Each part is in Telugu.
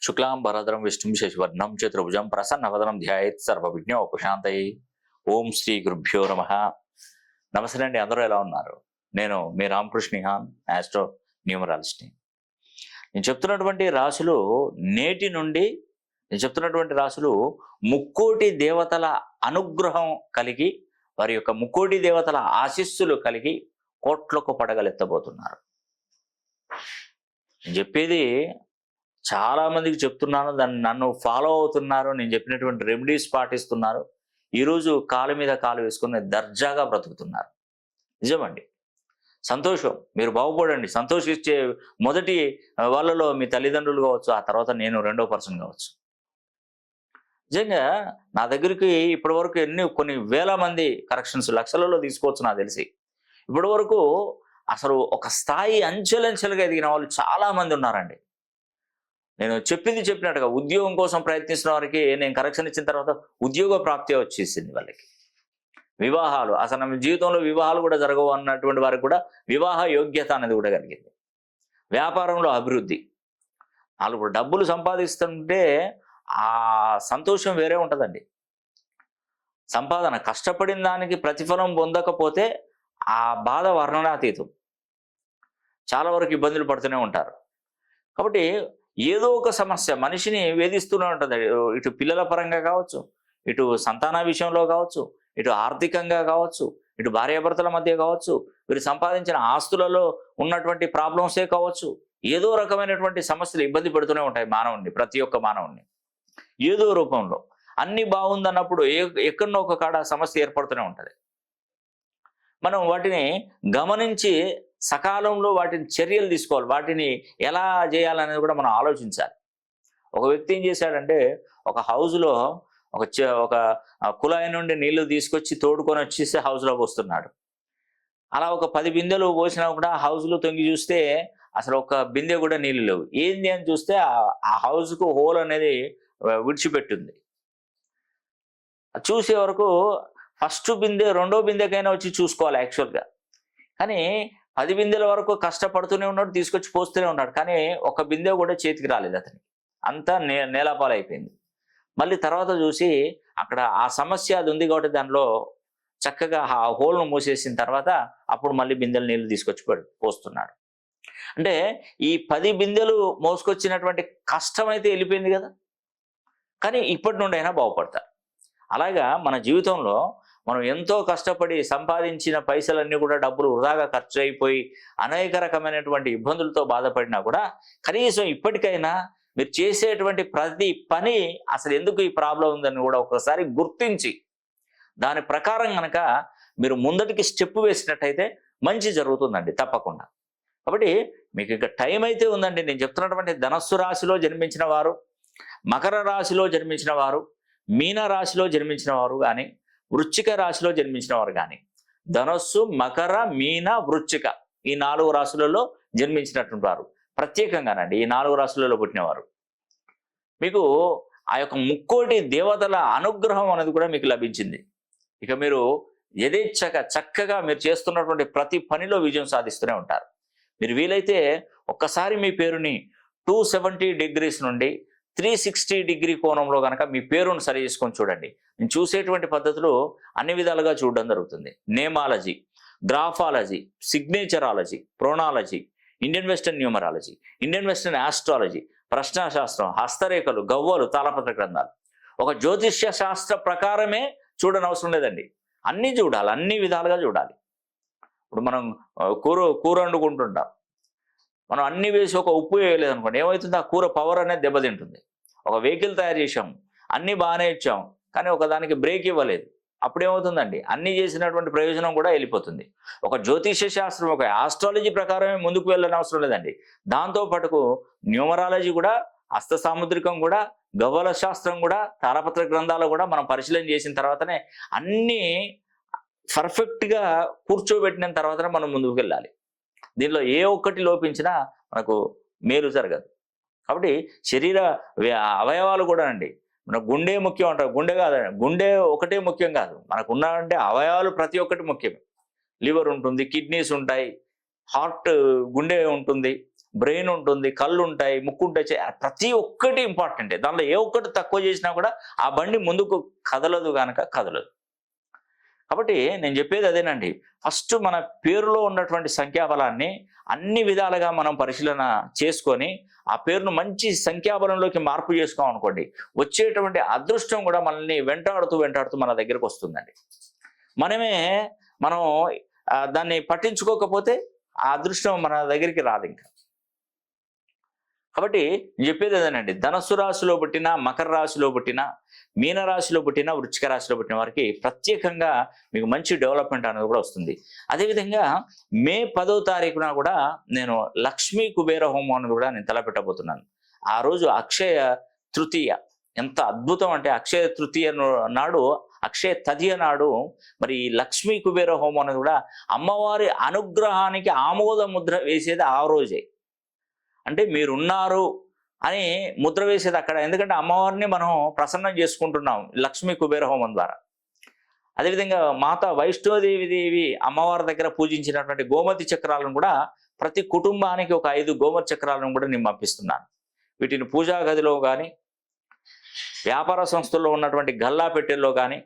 శుక్లాంబరధరం విష్ణుం శశివర్ణం చతుర్భుజం ప్రసన్నవదనం ధ్యాయేత్ సర్వవిఘ్నోపశాంతయే. ఓం శ్రీ గురుభ్యో నమః. నమస్తే అండి, అందరూ ఎలా ఉన్నారు? నేను మీ రామకృష్ణ నిహాన్, ఆస్ట్రో న్యూమరాలజిస్ట్ని. నేను చెప్తున్నటువంటి రాశులు నేటి నుండి ముక్కోటి దేవతల అనుగ్రహం కలిగి, వారి యొక్క ముక్కోటి దేవతల ఆశీస్సులు కలిగి కోట్లకు పడగలెత్తబోతున్నారు. నేను చెప్పేది చాలా మందికి చెప్తున్నాను, దాన్ని నన్ను ఫాలో అవుతున్నారు, నేను చెప్పినటువంటి రెమెడీస్ పాటిస్తున్నారు. ఈరోజు కాలు మీద కాలు వేసుకుని దర్జాగా బ్రతుకుతున్నారు. నిజమండి, సంతోషం. మీరు బాగుపడండి. సంతోషించే మొదటి వాళ్ళలో మీ తల్లిదండ్రులు కావచ్చు, ఆ తర్వాత నేను రెండో పర్సన్ కావచ్చు. నిజంగా నా దగ్గరికి ఇప్పటి వరకు కొన్ని వేల మంది కరెక్షన్స్, లక్షలలో తీసుకోవచ్చు నాకు తెలిసి. ఇప్పటి వరకు అసలు ఒక స్థాయి అంచెలంచెలుగా ఎదిగిన వాళ్ళు చాలా మంది ఉన్నారండి. నేను చెప్పినట్టుగా ఉద్యోగం కోసం ప్రయత్నిస్తున్న వారికి నేను కరెక్షన్ ఇచ్చిన తర్వాత ఉద్యోగ ప్రాప్తి వచ్చేసింది. వాళ్ళకి వివాహాలు, అసలు మన జీవితంలో వివాహాలు కూడా జరగవు అన్నటువంటి వారికి కూడా వివాహ యోగ్యత అనేది కూడా కలిగింది. వ్యాపారంలో అభివృద్ధి, వాళ్ళు డబ్బులు సంపాదిస్తుంటే ఆ సంతోషం వేరే ఉంటుందండి. సంపాదన, కష్టపడిన దానికి ప్రతిఫలం పొందకపోతే ఆ బాధ వర్ణనాతీతం. చాలా వరకు ఇబ్బందులు పడుతూనే ఉంటారు. కాబట్టి ఏదో ఒక సమస్య మనిషిని వేధిస్తూనే ఉంటుంది. ఇటు పిల్లల పరంగా కావచ్చు, ఇటు సంతాన విషయంలో కావచ్చు, ఇటు ఆర్థికంగా కావచ్చు, ఇటు భార్యాభర్తల మధ్య కావచ్చు, వీరు సంపాదించిన ఆస్తులలో ఉన్నటువంటి ప్రాబ్లమ్సే కావచ్చు. ఏదో రకమైనటువంటి సమస్యలు ఇబ్బంది పెడుతూనే ఉంటాయి మానవుడిని, ప్రతి ఒక్క మానవుడిని ఏదో రూపంలో. అన్ని బాగుందన్నప్పుడు ఎక్కడో ఒక కాడ సమస్య ఏర్పడుతూనే ఉంటుంది. మనం వాటిని గమనించి సకాలంలో వాటిని చర్యలు తీసుకోవాలి. వాటిని ఎలా చేయాలనేది కూడా మనం ఆలోచించాలి. ఒక వ్యక్తి ఏం చేశాడంటే, ఒక హౌస్లో ఒక కుళాయి నుండి నీళ్లు తీసుకొచ్చి తోడుకొని వచ్చేసి హౌస్లో పోస్తున్నాడు. అలా ఒక 10 బిందెలు పోసినా కూడా హౌస్లో తొంగి చూస్తే అసలు ఒక బిందె కూడా నీళ్ళు లేవు. ఏంది అని చూస్తే ఆ హౌస్కు హోల్ అనేది విడిచిపెట్టింది. చూసే వరకు ఫస్ట్ బిందె, రెండో బిందెకైనా వచ్చి చూసుకోవాలి యాక్చువల్గా. కానీ 10 బిందెల వరకు కష్టపడుతూనే ఉన్నాడు, తీసుకొచ్చి పోస్తూనే ఉన్నాడు. కానీ ఒక బిందె కూడా చేతికి రాలేదు అతనికి. అంతా నేలపాలైపోయింది. మళ్ళీ తర్వాత చూసి అక్కడ ఆ సమస్య అది ఉంది కాబట్టి దానిలో చక్కగా ఆ హోల్ను మూసేసిన తర్వాత అప్పుడు మళ్ళీ బిందెలు నీళ్లు తీసుకొచ్చి పోస్తున్నాడు. అంటే ఈ 10 బిందెలు మోసుకొచ్చినటువంటి కష్టం అయితే వెళ్ళిపోయింది కదా. కానీ ఇప్పటి నుండి అయినా బాగుపడతారు. అలాగా మన జీవితంలో మనం ఎంతో కష్టపడి సంపాదించిన పైసలన్నీ కూడా డబ్బులు వృధాగా ఖర్చు అయిపోయి అనేక రకమైనటువంటి ఇబ్బందులతో బాధపడినా కూడా కనీసం ఇప్పటికైనా మీరు చేసేటువంటి ప్రతి పని అసలు ఎందుకు ఈ ప్రాబ్లం ఉందని కూడా ఒకసారి గుర్తించి దాని ప్రకారం కనుక మీరు ముందటికి స్టెప్ వేసినట్టయితే మంచి జరుగుతుందండి తప్పకుండా. కాబట్టి మీకు ఇంకా టైం అయితే ఉందండి. నేను చెప్తున్నటువంటి ధనస్సు రాశిలో జన్మించిన వారు, మకర రాశిలో జన్మించిన వారు, మీన రాశిలో జన్మించిన వారు కానీ, వృశ్చిక రాశిలో జన్మించిన వారు కానీ, ధనస్సు, మకర, మీన, వృశ్చిక ఈ 4 రాశులలో జన్మించినటువంటి వారు ప్రత్యేకంగానండి, ఈ 4 రాశులలో పుట్టినవారు మీకు ఆ యొక్క ముక్కోటి దేవతల అనుగ్రహం అనేది కూడా మీకు లభించింది. ఇక మీరు చక్కగా మీరు చేస్తున్నటువంటి ప్రతి పనిలో విజయం సాధిస్తూనే ఉంటారు. మీరు వీలైతే ఒక్కసారి మీ పేరుని 270 డిగ్రీస్ నుండి 360 డిగ్రీ కోణంలో కనుక మీ పేరును సరి చేసుకొని చూడండి. నేను చూసేటువంటి పద్ధతులు అన్ని విధాలుగా చూడడం జరుగుతుంది. నేమాలజీ, గ్రాఫాలజీ, సిగ్నేచరాలజీ, ప్రోనాలజీ, Indian western numerology, Indian western astrology, ప్రశ్నాశాస్త్రం, హస్తరేఖలు, గవ్వలు, తాళపత్ర గ్రంథాలు. ఒక జ్యోతిష్య శాస్త్ర ప్రకారమే చూడనవసరం లేదండి. అన్నీ చూడాలి, అన్ని విధాలుగా చూడాలి. ఇప్పుడు మనం కూర వండుకుంటుంటాం. మనం అన్ని వేసి ఒక ఉప్పు వేయలేదు అనుకోండి, ఏమవుతుంది? ఆ కూర పవర్ అనేది దెబ్బతింటుంది. ఒక వెహికల్ తయారు చేసాం, అన్నీ బాగానే ఇచ్చాం, కానీ ఒకదానికి బ్రేక్ ఇవ్వలేదు, అప్పుడేమవుతుందండి? అన్నీ చేసినటువంటి ప్రయోజనం కూడా వెళ్ళిపోతుంది. ఒక జ్యోతిష్య శాస్త్రం, ఒక ఆస్ట్రాలజీ ప్రకారమే ముందుకు వెళ్ళని అవసరం లేదండి. దాంతోపాటుకు న్యూమరాలజీ కూడా, హస్త సాముద్రికం కూడా, గవ్వల శాస్త్రం కూడా, తాళపత్ర గ్రంథాలు కూడా మనం పరిశీలన చేసిన తర్వాతనే అన్నీ పర్ఫెక్ట్గా కూర్చోబెట్టిన తర్వాతనే మనం ముందుకు వెళ్ళాలి. దీనిలో ఏ ఒక్కటి లోపించినా మనకు మేలు జరగదు. కాబట్టి శరీర అవయవాలు కూడా అండి, మన గుండె ముఖ్యం అంటారు. గుండె కాదండి, గుండె ఒకటే ముఖ్యం కాదు, మనకు ఉన్నాయంటే అవయవాలు ప్రతి ఒక్కటి ముఖ్యం. లివర్ ఉంటుంది, కిడ్నీస్ ఉంటాయి, హార్ట్, గుండె ఉంటుంది, బ్రెయిన్ ఉంటుంది, కళ్ళు ఉంటాయి, ముక్కు ఉంటాయి, ప్రతి ఒక్కటి ఇంపార్టెంటే. దానిలో ఏ ఒక్కటి తక్కువ చేసినా కూడా ఆ బండి ముందుకు కదలదు కనుక కదలదు. కాబట్టి నేను చెప్పేది అదేనండి. ఫస్ట్ మన పేరులో ఉన్నటువంటి సంఖ్యాబలాన్ని అన్ని విధాలుగా మనం పరిశీలన చేసుకొని ఆ పేరును మంచి సంఖ్యాబలంలోకి మార్పు చేసుకోమనుకోండి, వచ్చేటువంటి అదృష్టం కూడా మనల్ని వెంటాడుతూ వెంటాడుతూ మన దగ్గరకు వస్తుందండి. మనం దాన్ని పట్టించుకోకపోతే ఆ అదృష్టం మన దగ్గరికి రాదు ఇంకా. కాబట్టి నేను చెప్పేది అదేనండి, ధనస్సు రాశిలో పుట్టిన, మకర రాశిలో పుట్టిన, మీన రాశిలో పుట్టిన, వృశ్చిక రాశిలో పుట్టిన వారికి ప్రత్యేకంగా మీకు మంచి డెవలప్మెంట్ అనేది కూడా వస్తుంది. అదేవిధంగా మే 10వ తారీఖున కూడా నేను లక్ష్మీ కుబేర హోమం అనేది కూడా నేను తలపెట్టబోతున్నాను. ఆ రోజు అక్షయ తృతీయ. ఎంత అద్భుతం అంటే అక్షయ తృతీయ నాడు, అక్షయ తదియ నాడు మరి లక్ష్మీ కుబేర హోమం అనేది కూడా అమ్మవారి అనుగ్రహానికి ఆమోద ముద్ర వేసేది ఆ రోజే. అంటే మీరున్నారు అని ముద్ర వేసేది అక్కడ. ఎందుకంటే అమ్మవారిని మనం ప్రసన్నం చేసుకుంటున్నాం లక్ష్మీ కుబేర హోమం ద్వారా. అదేవిధంగా మాతా వైష్ణోదేవి అమ్మవారి దగ్గర పూజించినటువంటి గోమతి చక్రాలను కూడా ప్రతి కుటుంబానికి ఒక 5 గోమతి చక్రాలను కూడా నేను పంపిస్తున్నాను. వీటిని పూజా గదిలో కానీ, వ్యాపార సంస్థల్లో ఉన్నటువంటి గల్లా పెట్టెల్లో కానీ,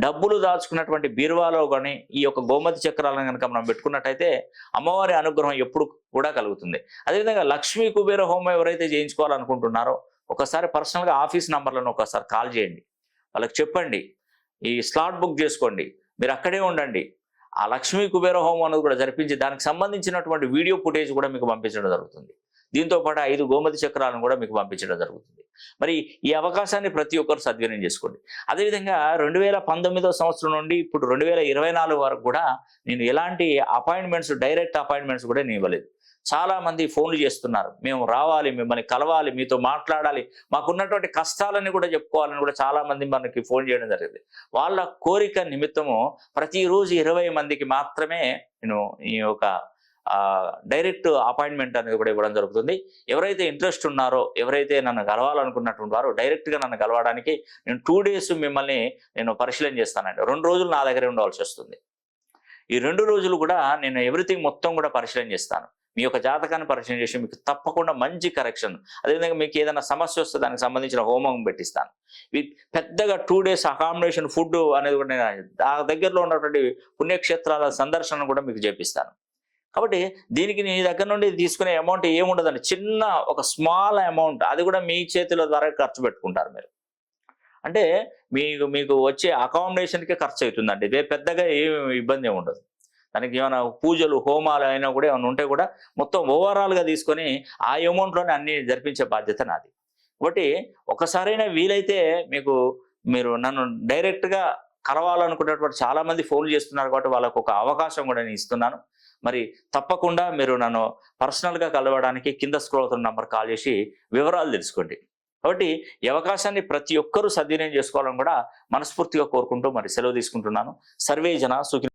డబ్బులు దాచుకున్నటువంటి బీరువాలో కానీ ఈ యొక్క గోమతి చక్రాలను కనుక మనం పెట్టుకున్నట్టయితే అమ్మవారి అనుగ్రహం ఎప్పుడు కూడా కలుగుతుంది. అదేవిధంగా లక్ష్మీ కుబేర హోమం ఎవరైతే చేయించుకోవాలనుకుంటున్నారో ఒకసారి పర్సనల్గా ఆఫీస్ నంబర్లను ఒకసారి కాల్ చేయండి, వాళ్ళకి చెప్పండి, ఈ స్లాట్ బుక్ చేసుకోండి, మీరు అక్కడే ఉండండి. ఆ లక్ష్మీ కుబేర హోమం అనేది కూడా జరిపించి దానికి సంబంధించినటువంటి వీడియో ఫుటేజ్ కూడా మీకు పంపించడం జరుగుతుంది. దీంతో పాటు 5 గోమతి చక్రాలను కూడా మీకు పంపించడం జరుగుతుంది. మరి ఈ అవకాశాన్ని ప్రతి ఒక్కరు సద్వినియోగం చేసుకోండి. అదేవిధంగా 2019వ సంవత్సరం నుండి ఇప్పుడు 2024 వరకు కూడా నేను ఎలాంటి అపాయింట్మెంట్స్, డైరెక్ట్ అపాయింట్మెంట్స్ కూడా నేను ఇవ్వలేదు. చాలా మంది ఫోన్లు చేస్తున్నారు, మేము రావాలి, మిమ్మల్ని కలవాలి, మీతో మాట్లాడాలి, మాకున్నటువంటి కష్టాలని కూడా చెప్పుకోవాలని కూడా చాలా మంది మనకి ఫోన్ చేయడం జరిగింది. వాళ్ళ కోరిక నిమిత్తము ప్రతిరోజు 20 మందికి మాత్రమే నేను ఈ యొక్క డైరెక్ట్ అపాయింట్మెంట్ అనేది కూడా ఇవ్వడం జరుగుతుంది. ఎవరైతే ఇంట్రెస్ట్ ఉన్నారో, ఎవరైతే నన్ను కలవాలనుకున్నటువంటి వారు డైరెక్ట్గా నన్ను కలవడానికి నేను 2 డేస్ మిమ్మల్ని నేను పరిశీలన చేస్తానండి. 2 రోజులు నా దగ్గరే ఉండవలసి వస్తుంది. ఈ 2 రోజులు కూడా నేను ఎవ్రీథింగ్ మొత్తం కూడా పరిశీలన చేస్తాను. మీ యొక్క జాతకాన్ని పరిశీలన చేసి మీకు తప్పకుండా మంచి కరెక్షన్, అదేవిధంగా మీకు ఏదైనా సమస్య వస్తే దానికి సంబంధించిన హోమం పెట్టిస్తాను. పెద్దగా 2 డేస్ అకామిడేషన్, ఫుడ్ అనేది కూడా నేను ఆ దగ్గరలో ఉన్నటువంటి పుణ్యక్షేత్రాల సందర్శన కూడా మీకు చేపిస్తాను. కాబట్టి దీనికి నీ దగ్గర నుండి తీసుకునే అమౌంట్ ఏముండదండి, చిన్న ఒక స్మాల్ అమౌంట్, అది కూడా మీ చేతుల ద్వారా ఖర్చు పెట్టుకుంటారు మీరు. అంటే మీకు వచ్చే అకామిడేషన్కే ఖర్చు అవుతుందండి, పెద్దగా ఏమి ఇబ్బంది ఉండదు. దానికి ఏమైనా పూజలు, హోమాలు అయినా కూడా ఏమైనా ఉంటే కూడా మొత్తం ఓవరాల్గా తీసుకొని ఆ అమౌంట్లోనే అన్ని జరిపించే బాధ్యత నాది. కాబట్టి ఒకసారైనా వీలైతే మీరు నన్ను డైరెక్ట్గా కలవాలనుకునేటువంటి చాలా మంది ఫోన్లు చేస్తున్నారు కాబట్టి వాళ్ళకు ఒక అవకాశం కూడా నేను ఇస్తున్నాను. మరి తప్పకుండా మీరు నన్ను పర్సనల్గా కలవడానికి కింద స్క్రోల్ అవుతున్న నంబర్ కాల్ చేసి వివరాలు తెలుసుకోండి. కాబట్టి ఈ అవకాశాన్ని ప్రతి ఒక్కరూ సద్వినియోగం చేసుకోవాలని కూడా మనస్ఫూర్తిగా కోరుకుంటూ మరి సెలవు తీసుకుంటున్నాను. సర్వే జన సుఖి.